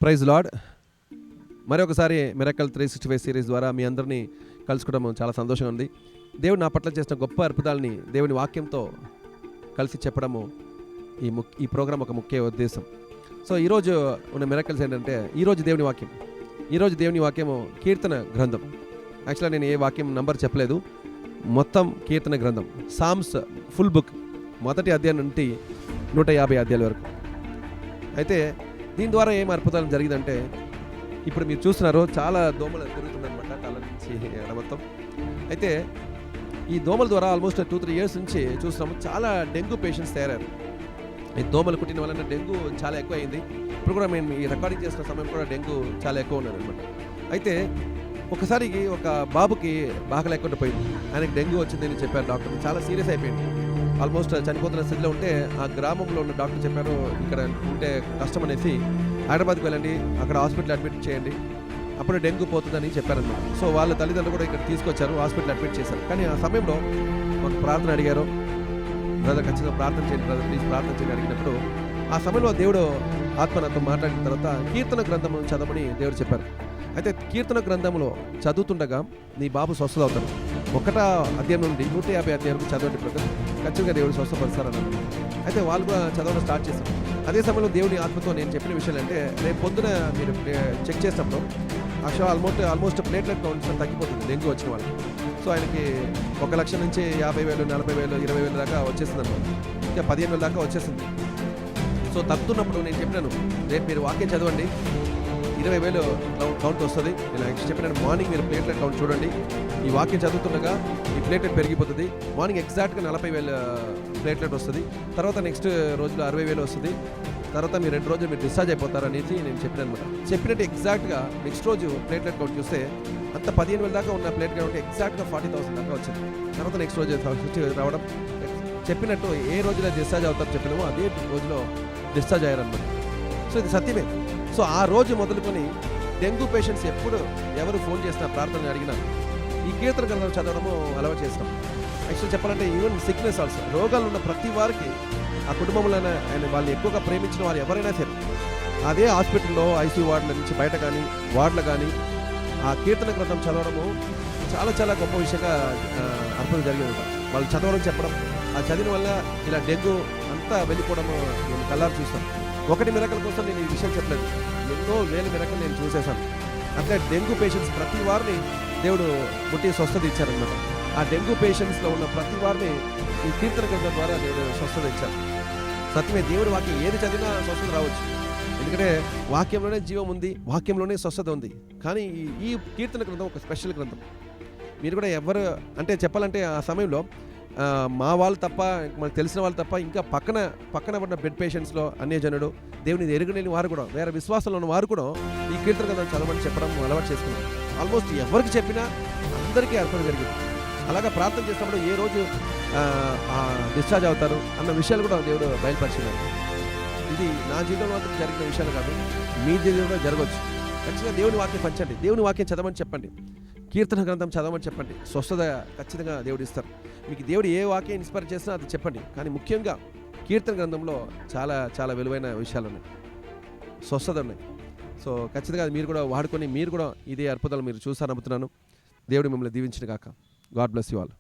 Praise lord. మరొకసారి miracle 365 series ద్వారా మీ అందరినీ కలుసుకోవడం చాలా సంతోషంగా ఉంది. దేవుడు నా పట్ల చేసిన గొప్ప అద్భుతాలని దేవుని వాక్యంతో కలిసి చెప్పడము ఈ ప్రోగ్రాం ఒక ముఖ్య ఉద్దేశం. సో ఈరోజు ఉన్న మిరకల్స్ ఏంటంటే ఈరోజు దేవుని వాక్యము కీర్తన గ్రంథం. యాక్చువల్గా నేను ఏ వాక్యం నంబర్ చెప్పలేదు, మొత్తం కీర్తన గ్రంథం, సామ్స్ ఫుల్ బుక్, మొదటి అధ్యాయం నుండి 150 అధ్యాయాల వరకు. అయితే దీని ద్వారా ఏం అద్భుతాలు జరిగిందంటే, ఇప్పుడు మీరు చూస్తున్నారు చాలా దోమలు తిరుగుతుందన్నమాట కళ్ళ నుంచి ఎడ మొత్తం. అయితే ఈ దోమల ద్వారా ఆల్మోస్ట్ 2-3 ఇయర్స్ నుంచి చూస్తున్నాము, చాలా డెంగ్యూ పేషెంట్స్ తయారయ్యారు. ఈ దోమలు కుట్టిన వలన డెంగ్యూ చాలా ఎక్కువ అయింది. ఇప్పుడు కూడా మేము ఈ రికార్డింగ్ చేసిన సమయం కూడా డెంగ్యూ చాలా ఎక్కువ ఉన్నది అనమాట. అయితే ఒకసారికి ఒక బాబుకి బాగా లేకుండా పోయింది, ఆయనకి డెంగ్యూ వచ్చిందని చెప్పారు డాక్టర్. చాలా సీరియస్ అయిపోయింది, ఆల్మోస్ట్ చనిపోతున్న స్థితిలో ఉంటే ఆ గ్రామంలో ఉన్న డాక్టర్ చెప్పారు, ఇక్కడ ఉంటే కష్టం అనేసి హైదరాబాద్కి వెళ్ళండి, అక్కడ హాస్పిటల్ అడ్మిట్ చేయండి, అప్పుడు డెంగ్యూ పోతుందని చెప్పారన్నమాట. సో వాళ్ళ తల్లిదండ్రులు కూడా ఇక్కడ తీసుకొచ్చారు, హాస్పిటల్ అడ్మిట్ చేశారు. కానీ ఆ సమయంలో ఒక ప్రార్థన అడిగారు, బ్రదర్ ఖచ్చితంగా ప్రార్థన చేయండి బ్రదర్, ప్లీజ్ ప్రార్థన చేయండి అడిగినప్పుడు ఆ సమయంలో దేవుడు ఆత్మ నాతో మాట్లాడిన తర్వాత కీర్తన గ్రంథము చదవమని దేవుడు చెప్పారు. అయితే కీర్తన గ్రంథంలో చదువుతుండగా నీ బాబు స్వస్థత అవుతాడు. 1వ అధ్యాయం నుండి 150 అధ్యాయం చదవండి బ్రదర్, ఖచ్చితంగా దేవుడు స్వస్థపరుస్తారన్నారు. అయితే వాళ్ళు కూడా చదవడం స్టార్ట్ చేశారు. అదే సమయంలో దేవుని ఆత్మతో నేను చెప్పిన విషయాలు అంటే, రేపు పొద్దున మీరు చెక్ చేసినప్పుడు ఆ షో ఆల్మోస్ట్ ప్లేట్లెట్ కౌంట్స్ తగ్గిపోతుంది డెంగ్యూ వచ్చిన వాళ్ళు. సో ఆయనకి 1 లక్ష నుంచి 50,000, 40,000, 20,000 దాకా వచ్చేస్తుంది అనమాట. ఇంకా 15,000 దాకా వచ్చేసింది. సో తగ్గుతున్నప్పుడు నేను చెప్పినాను, రేపు మీరు వాక్యం చదవండి, 20,000 కౌంట్ వస్తుంది. నేను చెప్పినాను, మార్నింగ్ మీరు ప్లేట్లెట్ కౌంట్ చూడండి, ఈ వాక్యం చదువుతుండగా ఈ ప్లేట్లెట్ పెరిగిపోతుంది. మార్నింగ్ ఎగ్జాక్ట్గా 40,000 ప్లేట్లెట్ వస్తుంది. తర్వాత నెక్స్ట్ రోజులో 60,000 వస్తుంది. తర్వాత మీరు 2 రోజులు మీరు డిశ్చార్జ్ అయిపోతారు అనేసి నేను చెప్పిన అనమాట. చెప్పినట్టు ఎగ్జాక్ట్గా నెక్స్ట్ రోజు ప్లేట్లెట్ కౌంట్ చూస్తే అంత 15,000 దాకా ఉన్న ప్లేట్లెట్ కౌంట్ ఎగ్జాక్ట్గా 40,000 దాకా వచ్చింది. తర్వాత నెక్స్ట్ రోజు 50 రావడం, చెప్పినట్టు ఏ రోజులో డిశ్చార్జ్ అవుతారో చెప్పినామో అదే రోజులో డిశ్చార్జ్ అయ్యారనమాట. సో ఇది సత్యమే. సో ఆ రోజు మొదలుకొని డెంగ్యూ పేషెంట్స్ ఎప్పుడు ఎవరు ఫోన్ చేసినా ప్రార్థన అడిగినా ఈ కీర్తన గ్రంథం చదవడము అలవాటు చేస్తాం. యాక్చువల్ చెప్పాలంటే ఈవెన్ సిక్నెస్ ఆల్సో, రోగాలు ఉన్న ప్రతి వారికి ఆ కుటుంబంలో ఆయన వాళ్ళు ఎక్కువగా ప్రేమించిన వారు ఎవరైనా సరే అదే హాస్పిటల్లో ఐసీయూ వార్డుల నుంచి బయట కానీ వార్డులు కానీ ఆ కీర్తన గ్రంథం చదవడము చాలా చాలా గొప్ప విషయంగా అర్థం జరిగింది. వాళ్ళు చదవడం చెప్పడం, ఆ చదివిన వల్ల ఇలా డెంగ్యూ అంతా వెళ్ళిపోవడము నేను కళ్ళారు చూస్తాను. ఒకటి మిరకల కోసం నేను ఈ విషయం చెప్పలేదు, ఎన్నో వేల మిరకలు నేను చూసేశాను. అంటే డెంగ్యూ పేషెంట్స్ ప్రతి వారిని దేవుడు ముట్టి స్వస్థత ఇచ్చారనమాట. ఆ డెంగ్యూ పేషెంట్స్లో ఉన్న ప్రతి వారిని ఈ కీర్తన గ్రంథం ద్వారా దేవుడు స్వస్థత ఇచ్చారు. సత్యమే, దేవుడి వాక్యం ఏది చదివినా స్వస్థత రావచ్చు, ఎందుకంటే వాక్యంలోనే జీవం ఉంది, వాక్యంలోనే స్వస్థత ఉంది. కానీ ఈ కీర్తన గ్రంథం ఒక స్పెషల్ గ్రంథం. మీరు కూడా ఎవరు అంటే చెప్పాలంటే ఆ సమయంలో మా వాళ్ళు తప్ప, మనకు తెలిసిన వాళ్ళు తప్ప, ఇంకా పక్కన ఉన్న బెడ్ పేషెంట్స్లో అన్యజనుడు, దేవుని ఎరుగలేని వారు కూడా, వేరే విశ్వాసంలో ఉన్న వారు కూడా ఈ కీర్తన గ్రంథం చదవమని చెప్పడం అలవాటు చేసుకున్నారు. ఆల్మోస్ట్ ఎవరికి చెప్పినా అందరికీ అర్థం జరిగింది. అలాగా ప్రార్థన చేసినప్పుడు ఏ రోజు డిశ్చార్జ్ అవుతారు అన్న విషయాలు కూడా దేవుడు బయలుపరిచినారు. ఇది నా జీవితంలో మాత్రం జరిగిన విషయాలు కాదు, మీ జీవితంలో జరగవచ్చు. ఖచ్చితంగా దేవుని వాక్యం పంచండి, దేవుని వాక్యం చదవమని చెప్పండి, కీర్తన గ్రంథం చదవమని చెప్పండి, స్వస్థత ఖచ్చితంగా దేవుడు ఇస్తారు. మీకు దేవుడు ఏ వాక్యం ఇన్స్పైర్ చేసినా అది చెప్పండి. కానీ ముఖ్యంగా కీర్తన గ్రంథంలో చాలా చాలా విలువైన విషయాలు ఉన్నాయి, స్వస్థత ఉన్నాయి. సో ఖచ్చితంగా మీరు కూడా వాడుకొని మీరు కూడా ఇదే అద్భుతాలు మీరు చూస్తారనుకుంటున్నాను. దేవుడు మిమ్మల్ని దీవించిన గాక. God bless you all.